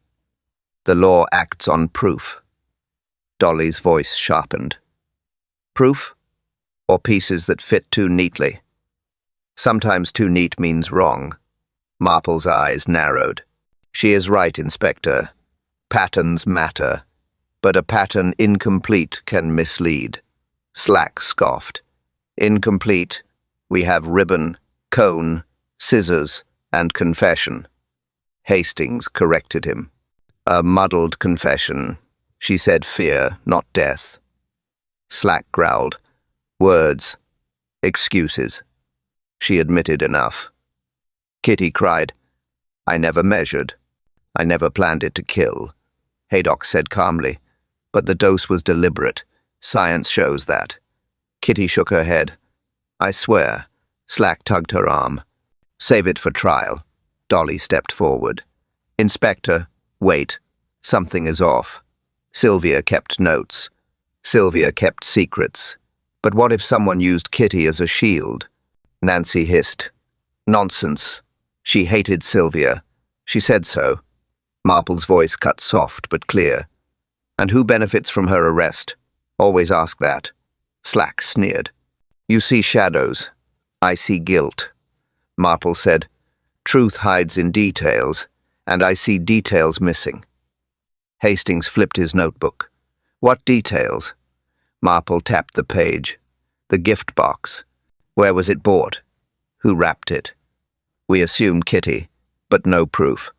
The law acts on proof. Dolly's voice sharpened. Proof? Or pieces that fit too neatly? Sometimes too neat means wrong. Marple's eyes narrowed. She is right, Inspector. Patterns matter. But a pattern incomplete can mislead. Slack scoffed. Incomplete, we have ribbon, cone, scissors, and confession. Hastings corrected him. A muddled confession. She said fear, not death. Slack growled. Words. Excuses. She admitted enough. Kitty cried. I never measured. I never planned it to kill. Haydock said calmly. But the dose was deliberate. Science shows that. Kitty shook her head. I swear. Slack tugged her arm. Save it for trial. Dolly stepped forward. Inspector, wait. Something is off. Sylvia kept notes. Sylvia kept secrets. But what if someone used Kitty as a shield? Nancy hissed. Nonsense. She hated Sylvia. She said so. Marple's voice cut soft but clear. And who benefits from her arrest? Always ask that. Slack sneered. You see shadows. I see guilt. Marple said, truth hides in details, and I see details missing. Hastings flipped his notebook. What details? Marple tapped the page. The gift box. Where was it bought? Who wrapped it? We assumed Kitty, but no proof.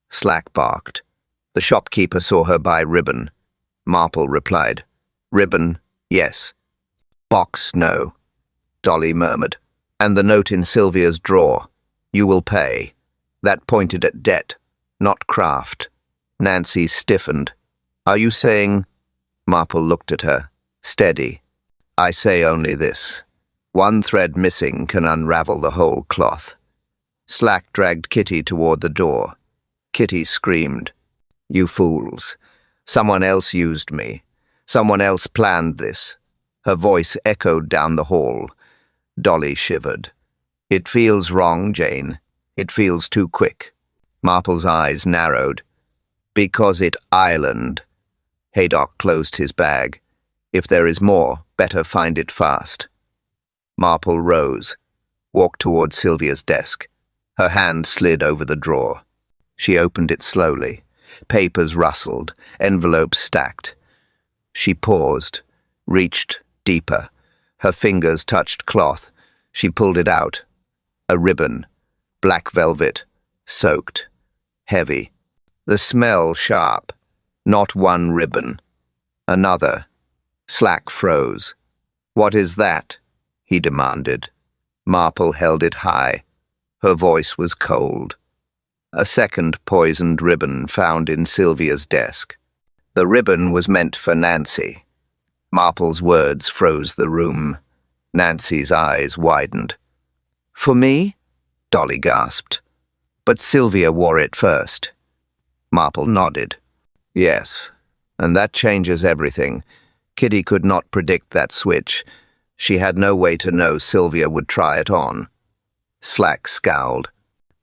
Slack barked. The shopkeeper saw her buy ribbon. Marple replied. Ribbon, yes. Box, no. Dolly murmured. And the note in Sylvia's drawer. You will pay. That pointed at debt, not craft. Nancy stiffened. Are you saying? Marple looked at her. Steady. I say only this. One thread missing can unravel the whole cloth. Slack dragged Kitty toward the door. Kitty screamed. You fools. Someone else used me. Someone else planned this. Her voice echoed down the hall. Dolly shivered. It feels wrong, Jane. It feels too quick. Marple's eyes narrowed. Because it island. Haydock closed his bag. If there is more, better find it fast. Marple rose, walked toward Sylvia's desk. Her hand slid over the drawer. She opened it slowly. Papers rustled, envelopes stacked. She paused, reached deeper. Her fingers touched cloth. She pulled it out. A ribbon, black velvet, soaked, heavy. The smell sharp. Not one ribbon. Another. Slack froze. "What is that?" he demanded. Marple held it high. Her voice was cold. A second poisoned ribbon found in Sylvia's desk. The ribbon was meant for Nancy. Marple's words froze the room. Nancy's eyes widened. "For me?" Dolly gasped. "But Sylvia wore it first." Marple nodded. "Yes, and that changes everything. Kitty could not predict that switch. She had no way to know Sylvia would try it on." Slack scowled.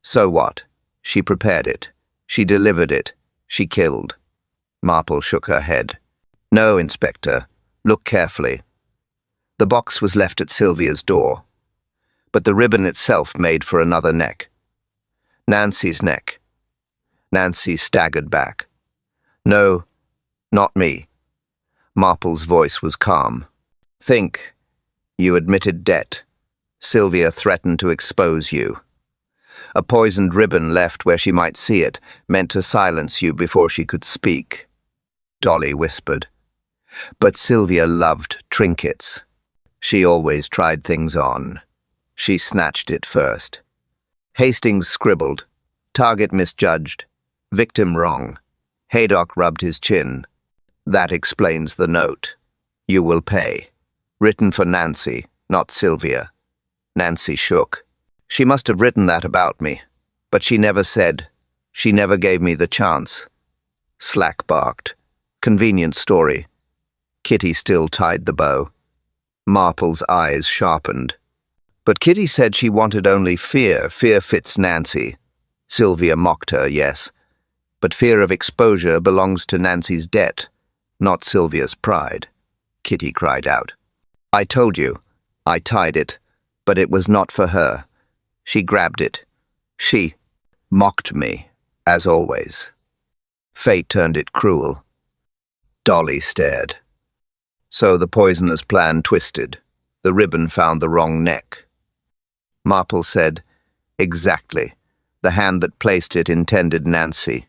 "So what? She prepared it. She delivered it. She killed." Marple shook her head. "No, Inspector. Look carefully." The box was left at Sylvia's door, but the ribbon itself made for another neck. Nancy's neck. Nancy staggered back. "No, not me." Marple's voice was calm. "Think. You admitted debt. Sylvia threatened to expose you. A poisoned ribbon left where she might see it, meant to silence you before she could speak." Dolly whispered. "But Sylvia loved trinkets. She always tried things on. She snatched it first." Hastings scribbled. "Target misjudged. Victim wrong." Haydock rubbed his chin. "That explains the note. You will pay. Written for Nancy, not Sylvia." Nancy shook. "She must have written that about me. But she never said. She never gave me the chance." Slack barked. "Convenient story." Kitty still tied the bow. Marple's eyes sharpened. "But Kitty said she wanted only fear. Fear fits Nancy." Sylvia mocked her, yes. But fear of exposure belongs to Nancy's debt, not Sylvia's pride. Kitty cried out. "I told you. I tied it. But it was not for her. She grabbed it. She mocked me, as always. Fate turned it cruel." Dolly stared. So the poisoner's plan twisted. The ribbon found the wrong neck. Marple said, "Exactly. The hand that placed it intended Nancy.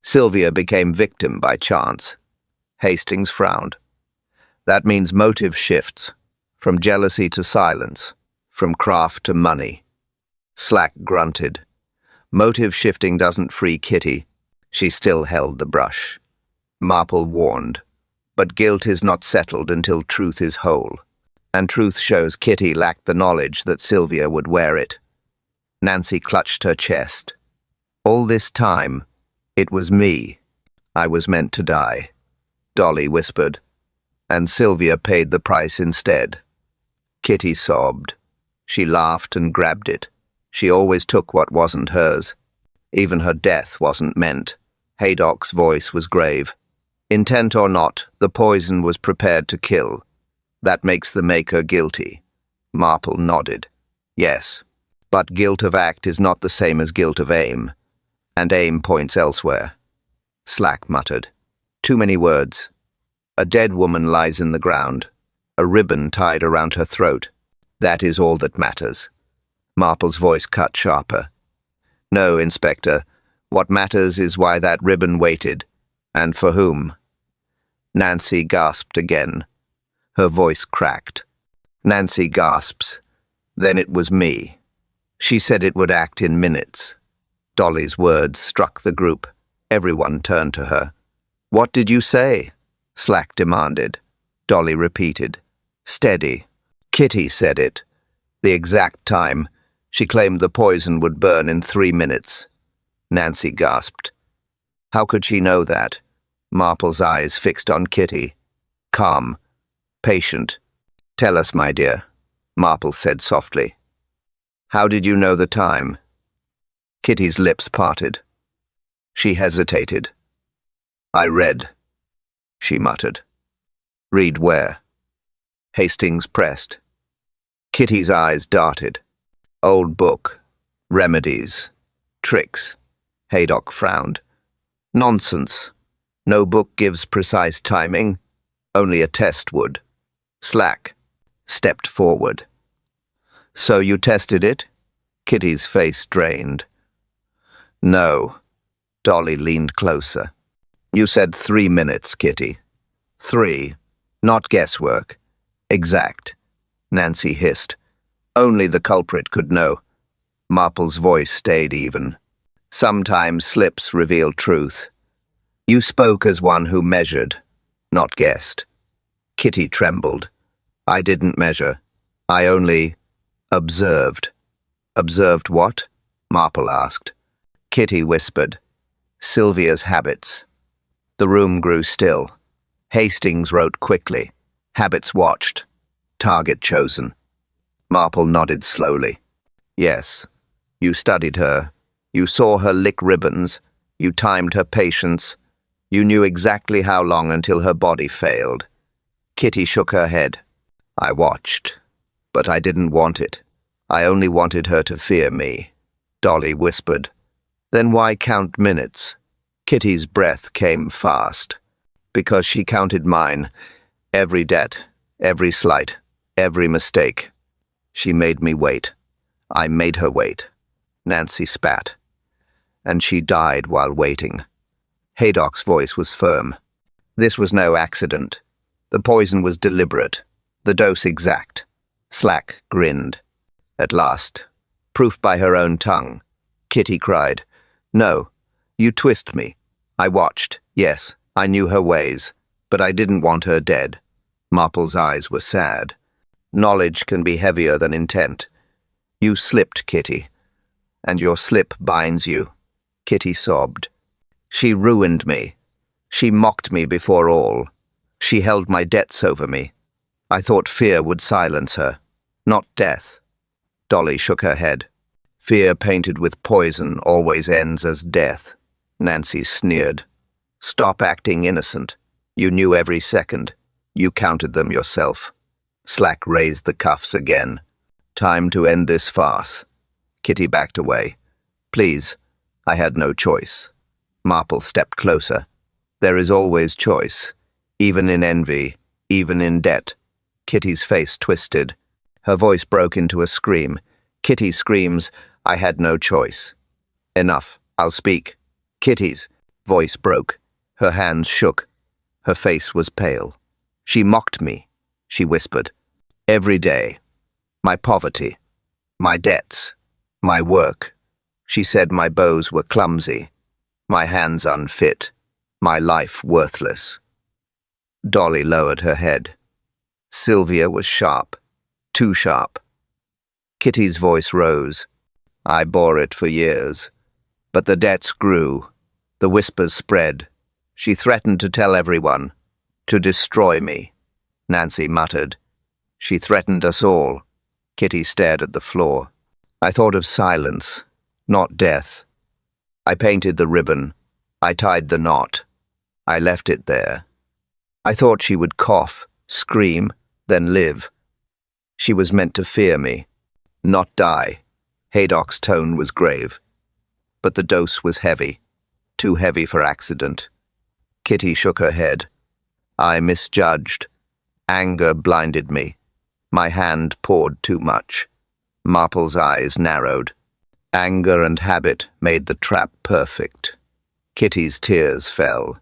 Sylvia became victim by chance." Hastings frowned. "That means motive shifts, from jealousy to silence, from craft to money." Slack grunted. "Motive shifting doesn't free Kitty." She still held the brush. Marple warned, "But guilt is not settled until truth is whole. And truth shows Kitty lacked the knowledge that Sylvia would wear it." Nancy clutched her chest. "All this time, it was me. I was meant to die." Dolly whispered. "And Sylvia paid the price instead." Kitty sobbed. She laughed and grabbed it. She always took what wasn't hers. Even her death wasn't meant. Haydock's voice was grave. "Intent or not, the poison was prepared to kill. That makes the maker guilty." Marple nodded. "Yes, but guilt of act is not the same as guilt of aim, and aim points elsewhere." Slack muttered. "Too many words. A dead woman lies in the ground, a ribbon tied around her throat. That is all that matters." Marple's voice cut sharper. "No, Inspector. What matters is why that ribbon waited, and for whom." Nancy gasped again. Her voice cracked. Nancy gasps. "Then it was me. She said it would act in minutes." Dolly's words struck the group. Everyone turned to her. "What did you say?" Slack demanded. Dolly repeated. "Steady." "Kitty said it. The exact time. She claimed the poison would burn in 3 minutes." Nancy gasped. "How could she know that?" Marple's eyes fixed on Kitty. calm, patient. "Tell us, my dear," Marple said softly. "How did you know the time?" Kitty's lips parted. She hesitated. "I read," she muttered. "Read where?" Hastings pressed. Kitty's eyes darted. "Old book. Remedies. Tricks." Haydock frowned. "Nonsense. No book gives precise timing. Only a test would." Slack stepped forward. "So you tested it?" Kitty's face drained. "No." Dolly leaned closer. "You said 3 minutes, Kitty." 3. Not guesswork. Exact." Nancy hissed. "Only the culprit could know." Marple's voice stayed even. "Sometimes slips reveal truth. You spoke as one who measured, not guessed." Kitty trembled. "I didn't measure. I only observed." "Observed what?" Marple asked. Kitty whispered. "Sylvia's habits." The room grew still. Hastings wrote quickly. "Habits watched. Target chosen." Marple nodded slowly. "Yes. You studied her. You saw her lick ribbons. You timed her patience. You knew exactly how long until her body failed." Kitty shook her head. "I watched. But I didn't want it. I only wanted her to fear me." Dolly whispered. "Then why count minutes?" Kitty's breath came fast. "Because she counted mine. Every debt, every slight, every mistake. She made me wait. I made her wait." Nancy spat. "And she died while waiting." Haydock's voice was firm. "This was no accident. The poison was deliberate. The dose exact." Slack grinned. "At last. Proof by her own tongue." Kitty cried. "No. You twist me. I watched. Yes, I knew her ways. But I didn't want her dead." Marple's eyes were sad. "Knowledge can be heavier than intent. You slipped, Kitty. And your slip binds you." Kitty sobbed. "She ruined me. She mocked me before all. She held my debts over me. I thought fear would silence her, not death." Dolly shook her head. "Fear painted with poison always ends as death." Nancy sneered. "Stop acting innocent. You knew every second. You counted them yourself." Slack raised the cuffs again. "Time to end this farce." Kitty backed away. "Please, I had no choice." Marple stepped closer. "There is always choice, even in envy, even in debt." Kitty's face twisted. Her voice broke into a scream. Kitty screams, "I had no choice." "Enough, I'll speak." Kitty's voice broke. Her hands shook. Her face was pale. "She mocked me," she whispered. "Every day. My poverty. My debts. My work. She said my bows were clumsy. My hands unfit. My life worthless." Dolly lowered her head. Sylvia was sharp. Too sharp. Kitty's voice rose. "I bore it for years. But the debts grew. The whispers spread. She threatened to tell everyone. To destroy me." Nancy muttered. "She threatened us all." Kitty stared at the floor. "I thought of silence, not death. I painted the ribbon. I tied the knot. I left it there. I thought she would cough, scream, then live. She was meant to fear me, not die." Haydock's tone was grave. "But the dose was heavy. Too heavy for accident." Kitty shook her head. "I misjudged. Anger blinded me. My hand poured too much." Marple's eyes narrowed. Anger and habit made the trap perfect. Kitty's tears fell.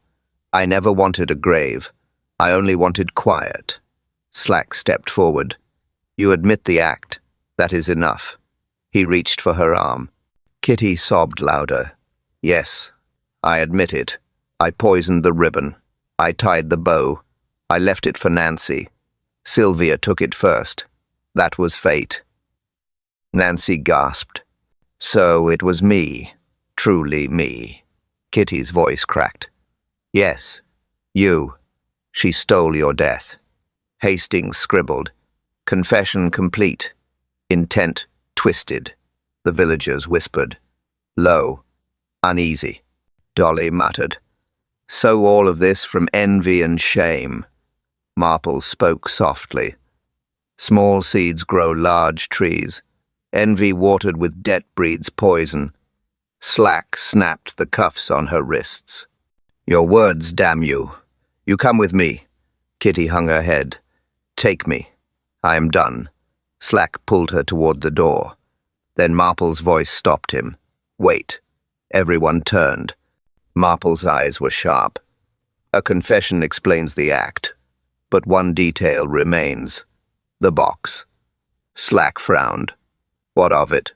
"I never wanted a grave. I only wanted quiet." Slack stepped forward. "You admit the act. That is enough." He reached for her arm. Kitty sobbed louder. "Yes, I admit it. I poisoned the ribbon. I tied the bow. I left it for Nancy. Sylvia took it first. That was fate." Nancy gasped. "So it was me, truly me." Kitty's voice cracked. "Yes, you. She stole your death. Hastings scribbled. Confession complete. Intent twisted. The villagers whispered. Low. Uneasy. Dolly muttered. So all of this from envy and shame. Marple spoke softly. Small seeds grow large trees. Envy watered with debt breeds poison. Slack snapped the cuffs on her wrists. Your words, damn you. You come with me. Kitty hung her head. Take me. I am done. Slack pulled her toward the door. Then Marple's voice stopped him. Wait. Everyone turned. Marple's eyes were sharp. A confession explains the act, but one detail remains. The box. Slack frowned. What of it?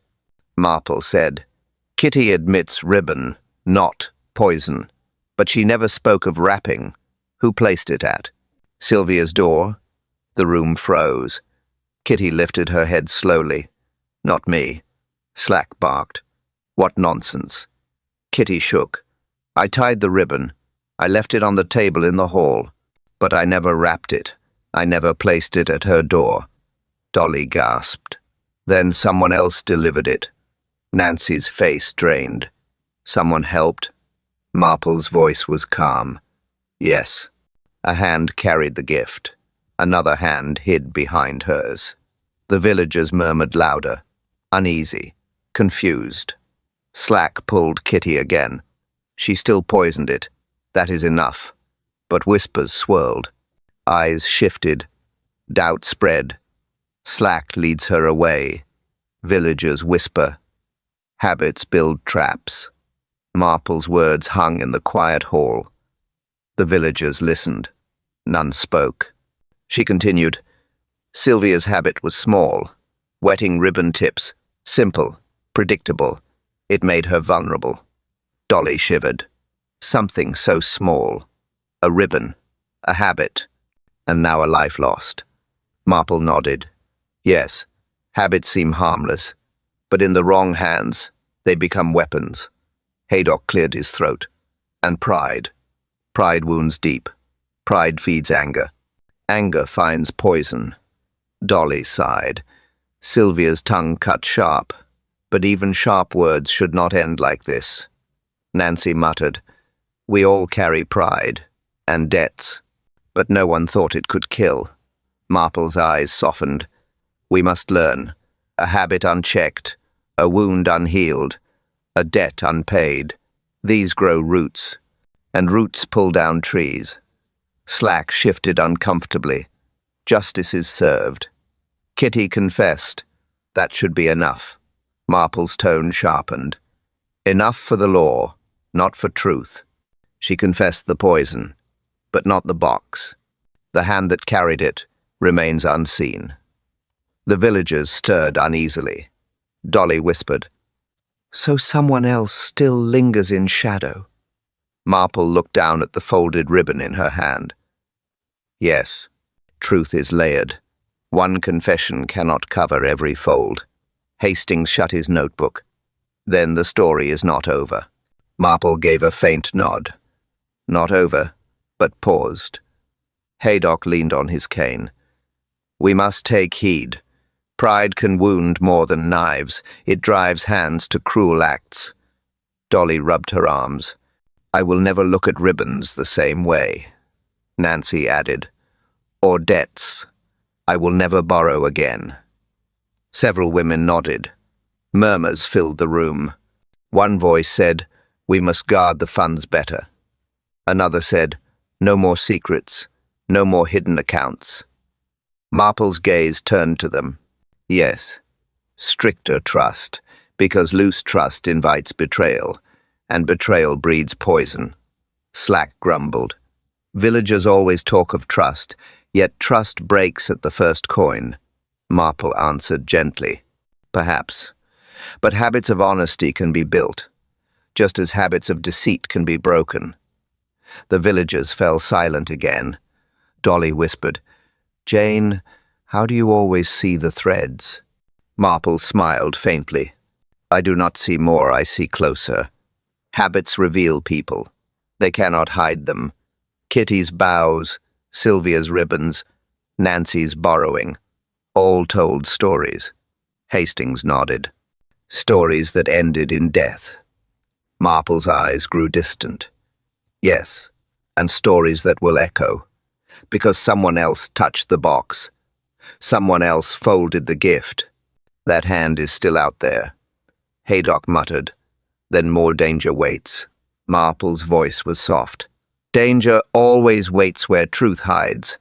Marple said. Kitty admits ribbon, not poison, but she never spoke of wrapping. Who placed it at? Sylvia's door? The room froze. Kitty lifted her head slowly. Not me. Slack barked. What nonsense. Kitty shook. I tied the ribbon. I left it on the table in the hall. But I never wrapped it. I never placed it at her door. Dolly gasped. Then someone else delivered it. Nancy's face drained. Someone helped? Marple's voice was calm. Yes. A hand carried the gift. Another hand hid behind hers. The villagers murmured louder. Uneasy. Confused. Slack pulled Kitty again. She still poisoned it. That is enough. But whispers swirled. Eyes shifted. Doubt spread. Slack leads her away. Villagers whisper. Habits build traps. Marple's words hung in the quiet hall. The villagers listened. None spoke. She continued. Sylvia's habit was small. Wetting ribbon tips. Simple. Predictable. It made her vulnerable. Dolly shivered. Something so small. A ribbon. A habit. And now a life lost. Marple nodded. Yes, habits seem harmless, but in the wrong hands, they become weapons. Haydock cleared his throat. And pride. Pride wounds deep. Pride feeds anger. Anger finds poison. Dolly sighed. Sylvia's tongue cut sharp, but even sharp words should not end like this. Nancy muttered. We all carry pride, and debts, but no one thought it could kill. Marple's eyes softened. We must learn. A habit unchecked, a wound unhealed, a debt unpaid. These grow roots, and roots pull down trees. Slack shifted uncomfortably. Justice is served. Kitty confessed. That should be enough. Marple's tone sharpened. Enough for the law, not for truth. She confessed the poison, but not the box. The hand that carried it remains unseen. The villagers stirred uneasily. Dolly whispered, So someone else still lingers in shadow. Marple looked down at the folded ribbon in her hand. Yes, truth is layered. One confession cannot cover every fold. Hastings shut his notebook. Then the story is not over. Marple gave a faint nod. Not over, but paused. Haydock leaned on his cane. We must take heed. Pride can wound more than knives. It drives hands to cruel acts. Dolly rubbed her arms. I will never look at ribbons the same way. Nancy added, Or debts. I will never borrow again. Several women nodded. Murmurs filled the room. One voice said, We must guard the funds better. Another said, No more secrets, no more hidden accounts. Marple's gaze turned to them. Yes, stricter trust, because loose trust invites betrayal, and betrayal breeds poison. Slack grumbled. Villagers always talk of trust, yet trust breaks at the first coin. Marple answered gently. Perhaps. But habits of honesty can be built, just as habits of deceit can be broken. The villagers fell silent again. Dolly whispered, Jane, how do you always see the threads? Marple smiled faintly. I do not see more, I see closer. Habits reveal people. They cannot hide them. Kitty's bows, Sylvia's ribbons, Nancy's borrowing, all told stories. Hastings nodded. Stories that ended in death. Marple's eyes grew distant. Yes, and stories that will echo, because someone else touched the box. Someone else folded the gift. That hand is still out there. Haydock muttered. Then more danger waits. Marple's voice was soft. Danger always waits where truth hides.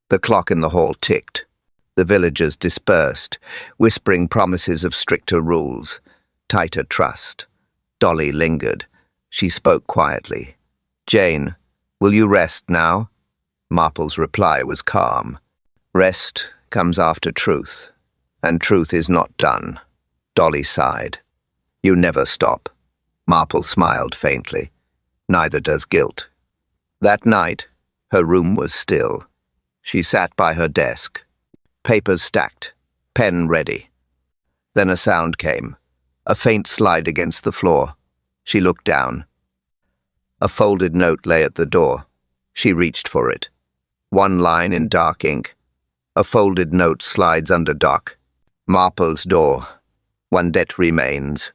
The clock in the hall ticked. The villagers dispersed, whispering promises of stricter rules, tighter trust. Dolly lingered. She spoke quietly. "Jane, will you rest now?" Marple's reply was calm. "Rest comes after truth, and truth is not done." Dolly sighed. "You never stop." Marple smiled faintly. "Neither does guilt." That night, her room was still. She sat by her desk, papers stacked, pen ready. Then a sound came, a faint slide against the floor. She looked down. A folded note lay at the door. She reached for it. One line in dark ink. A folded note slides under dock. Marple's door. One debt remains.